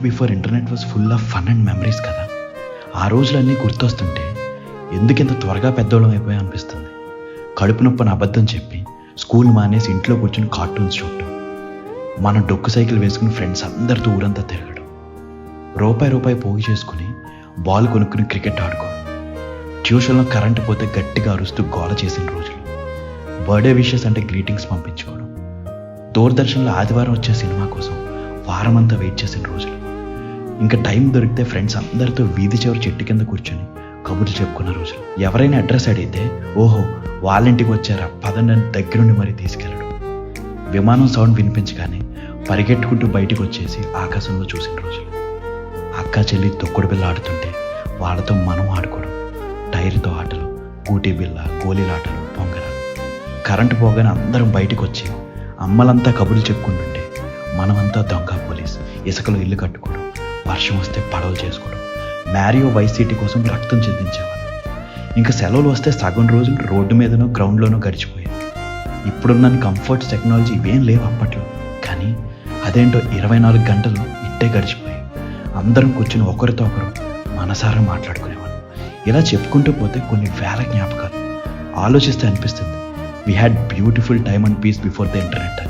Before internet was full of fun and memories కదా. ఆ రోజులన్నీ గుర్తొస్తుంటే ఎందుకింత త్వరగా పెద్దోళ్ళం అయిపోయా అనిపిస్తుంది. కడుపు నొప్పని అబద్ధం చెప్పి స్కూల్ మానేసి ఇంట్లో కూర్చొని కార్టూన్స్ చూడటం, మనం డొక్కు సైకిల్ వేసుకుని ఫ్రెండ్స్ అందరితో ఊరంతా తిరగడం, రూపాయి పోగు చేసుకుని బాల్ కొనుక్కుని క్రికెట్ ఆడుకోవడం, ట్యూషన్లో కరెంటు పోతే గట్టిగా అరుస్తూ గోల చేసిన రోజులు, బర్త్డే విషెస్ అంటే గ్రీటింగ్స్ పంపించుకోవడం, దూరదర్శన్లో ఆదివారం వచ్చే సినిమా కోసం వారమంతా వెయిట్ చేసిన రోజులు, ఇంకా టైం దొరికితే ఫ్రెండ్స్ అందరితో వీధి చివరి చెట్టు కింద కూర్చొని కబుర్లు చెప్పుకున్న రోజులు. ఎవరైనా అడ్రస్ అడిగితే ఓహో వాళ్ళ ఇంటికి వచ్చారా పదండి దగ్గరుండి మరీ తీసుకెళ్ళడం, విమానం సౌండ్ వినిపించగానే పరిగెట్టుకుంటూ బయటకు వచ్చేసి ఆకాశంలో చూసిన రోజులు, అక్క చెల్లి తొక్కుడు బిల్ల ఆడుతుంటే వాళ్ళతో మనం ఆడుకోవడం, టైర్తో ఆటలు, ఊటీ బిల్ల, గోళీలాటలు, పొంగరాలు, కరెంటు పోగానే అందరం బయటకు వచ్చి అమ్మలంతా కబుర్లు చెప్పుకుంటుంటే మనమంతా దొంగ పోలీస్ ఇసుకలో ఇల్లు కట్టుకోవడం, వర్షం వస్తే పడవలు చేసుకోవడం, మ్యారియో వైస్ సిటీ కోసం రక్తం చెందించేవాడు. ఇంకా సెలవులు వస్తే సగం రోజులు రోడ్డు మీదనో గ్రౌండ్లోనో గడిచిపోయాయి. ఇప్పుడున్న కంఫర్ట్స్ టెక్నాలజీ ఇవేం లేవు అప్పట్లో, కానీ అదేంటో 24 గంటలు ఇట్టే గడిచిపోయాయి. అందరం కూర్చుని ఒకరితో ఒకరు మనసారా మాట్లాడుకునేవాడు. ఇలా చెప్పుకుంటూ పోతే కొన్ని వేల జ్ఞాపకాలు. ఆలోచిస్తే అనిపిస్తుంది we had beautiful time and peace before the internet.